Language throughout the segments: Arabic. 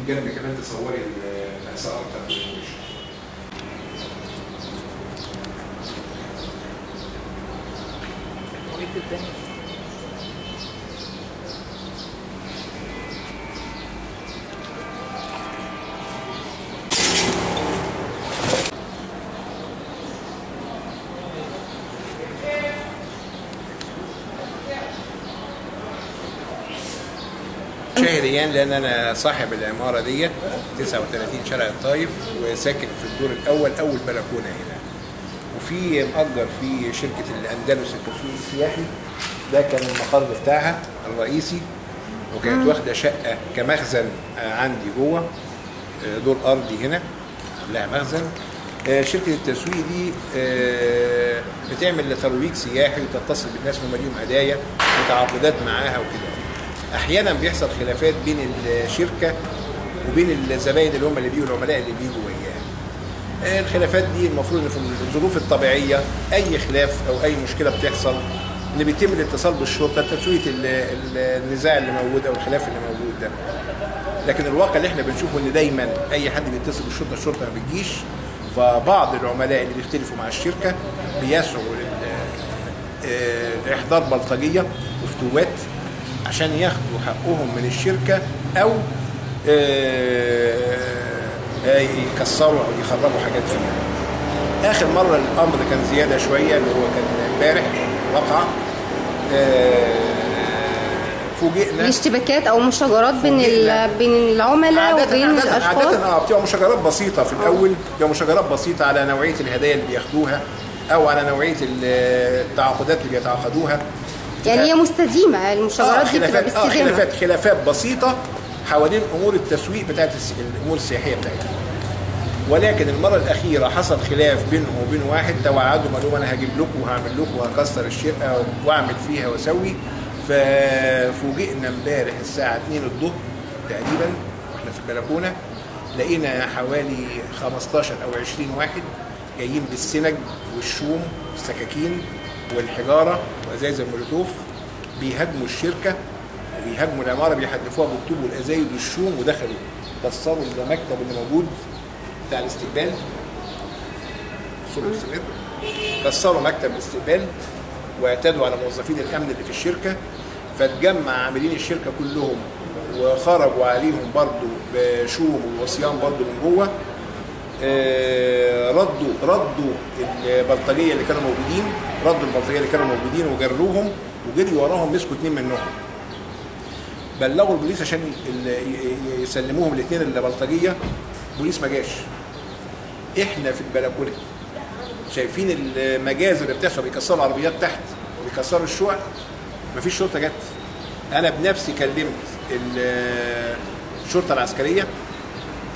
جنبي كمان تصوري المأساة اكتر من الوش. شهريا لان انا صاحب العماره ديت 39 شارع الطايف، وساكن في الدور الاول اول بلكونه هنا، وفي مأجر في شركه الاندلس التسويق السياحي. ده كان المقر بتاعها الرئيسي، وكانت واخده شقه كمخزن عندي جوه دور ارضي هنا لها مخزن. شركه التسويق دي بتعمل ترويج سياحي وتتصل بالناس وهم ليهم هدايا وتعاقدات معاها وكده. احيانا بيحصل خلافات بين الشركه وبين الزباين اللي هم اللي بيجوا، العملاء اللي بيجوا وياها. الخلافات دي المفروض ان في الظروف الطبيعيه اي خلاف او اي مشكله بتحصل ان بيتم الاتصال بالشرطه لتسويه النزاع اللي موجود او الخلاف اللي موجود ده. لكن الواقع اللي احنا بنشوفه ان دايما اي حد بيتصل بالشرطه الشرطه ما بتجيش، فبعض العملاء اللي بيختلفوا مع الشركه بيسعوا لاحضار بلطجيه وفتوات عشان ياخدوا حقهم من الشركه او يكسروا او يخربوا حاجات فيها. اخر مره الامر كان زياده شويه، اللي هو كان امبارح وقع فوجئنا الاشتباكات او مشاجرات بين العملاء وبين الاشخاص. عاده بتبقى مشاجرات بسيطه في الاول، بتبقى مشاجرات بسيطه على نوعيه الهدايا اللي بياخدوها او على نوعيه التعاقدات اللي بيتعاقدوها. يعني هي مستديمه المشاجرات دي بتبقى باستدامه. خلافات بسيطه حوالين امور التسويق بتاعت الامور السياحيه بتاعتها. ولكن المره الاخيره حصل خلاف بينهم وبين واحد، توعدوا قالوا انا هجيب لكم وهعمل لكم وهكسر الشقه واعمل فيها واسوي. ففوجئنا امبارح الساعه 2 الظهر تقريبا واحنا في البلكونه، لقينا حوالي 15 او 20 واحد جايين بالسنج والشوم والسكاكين والحجاره وازايز المولوتوف، بيهاجموا الشركه وبيهاجموا العماره، بيحدفوها بالطوب والازايز والشوم، ودخلوا كسروا المكتب اللي موجود بتاع الاستقبال، كسروا مكتب الاستقبال واعتدوا على موظفين الامن اللي في الشركه. فتجمع عاملين الشركه كلهم وخرجوا عليهم برضو بشوم وصيام برضو من جوه. ردوا البلطجيه اللي كانوا موجودين، وجروهم وجري وراهم، مسكوا 2 منهم، بلغوا البوليس عشان يسلموهم الاثنين البلطجيه. البوليس ما جاش. احنا في البلكونه شايفين المجازر اللي بتحصل، بيكسروا العربيات تحت وبيكسروا الشقق، مفيش شرطه جت. انا بنفسي كلمت الشرطه العسكريه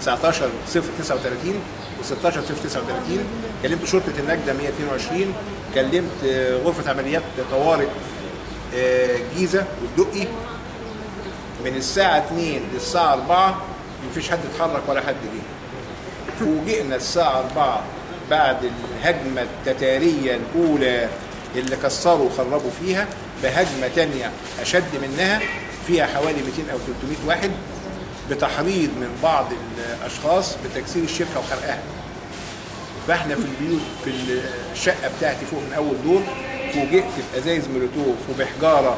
19/039 و16/039، كلمت شرطه النجده 122، كلمت غرفه عمليات طوارئ الجيزه والدقي. من الساعه 2 للساعه 4 مفيش حد اتحرك ولا حد جه. فوجئنا الساعه 4 بعد الهجمه التتاريه الاولى اللي كسروا وخربوا فيها بهجمه ثانيه اشد منها فيها حوالي 200 او 300 واحد، بتحريض من بعض الاشخاص بتكسير الشركه وحرقها. فاحنا في البيوت في الشقه بتاعتي فوق من اول دور فوجئت بازايز مولوتوف وبحجاره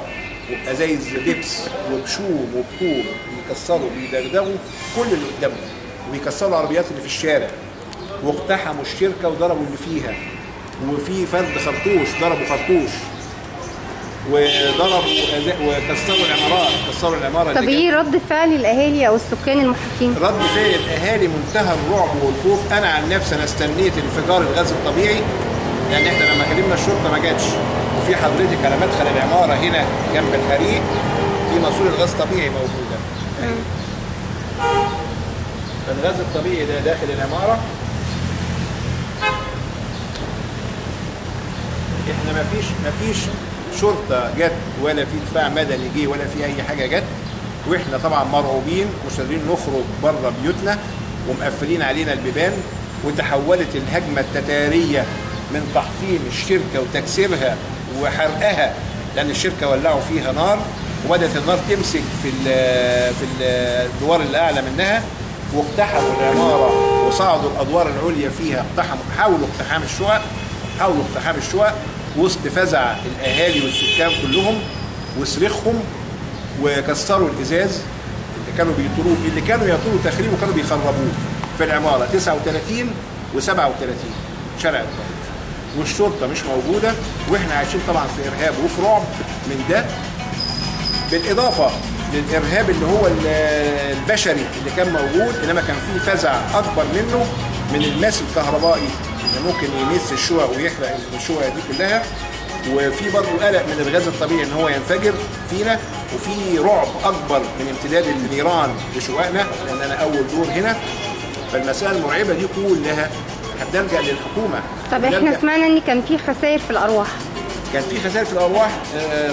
وبازايز بيبس وبشوم وبطوب، بيكسروا بيدغدغوا كل اللي قدامهم، وبيكسروا العربيات اللي في الشارع، واقتحموا الشركه وضربوا اللي فيها، وفي فرد خرطوش ضربوا خرطوش، وكسروا العمارات. طب ايه رد فعل الاهالي او السكان المحيطين؟ رد فعل الاهالي منتهى الرعب والخوف. انا عن نفسي انا استنيت انفجار الغاز الطبيعي، لان احنا لما كلمنا الشرطه ما جاتش. وفي حضرتك على مدخل العماره هنا جنب الحريق في ماسوره غاز طبيعي موجوده. فالغاز الطبيعي ده داخل العماره. احنا ما فيش شرطه جت ولا في دفاع مدني جه ولا في اي حاجه جت، واحنا طبعا مرعوبين مش قادرين نخرج بره بيوتنا ومقفلين علينا البيبان. وتحولت الهجمه التتاريه من تحطيم الشركه وتكسيرها وحرقها، لان الشركه ولعوا فيها نار، وبدات النار تمسك في الدوار اللي اعلى منها واقتحموا العماره وصعدوا الادوار العليا فيها، حاولوا اقتحام الشقق وسط فزع الاهالي والسكان كلهم وصريخهم، وكسروا الازاز اللي كانوا يطولوا تخريبه وكانوا بيخربوه في العماره 39 و37 شارع الطريق. والشرطه مش موجوده، واحنا عايشين طبعا في ارهاب وفي رعب من ده، بالاضافه للارهاب اللي هو البشري اللي كان موجود، انما كان في فزع اكبر منه من الماس الكهربائي اللي ممكن يمس الشقق ويحرق الشقق دي كلها، وفي برضه قلق من الغاز الطبيعي ان هو ينفجر فينا، وفي رعب اكبر من امتداد النيران لشققنا لان انا اول دور هنا. فالمسائل المرعبه دي كلها هنلجا للحكومه. طب احنا سمعنا ان كان في خسائر في الارواح. كان في خسائر في الارواح،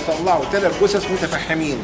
طلعوا 3 جثث متفحمين.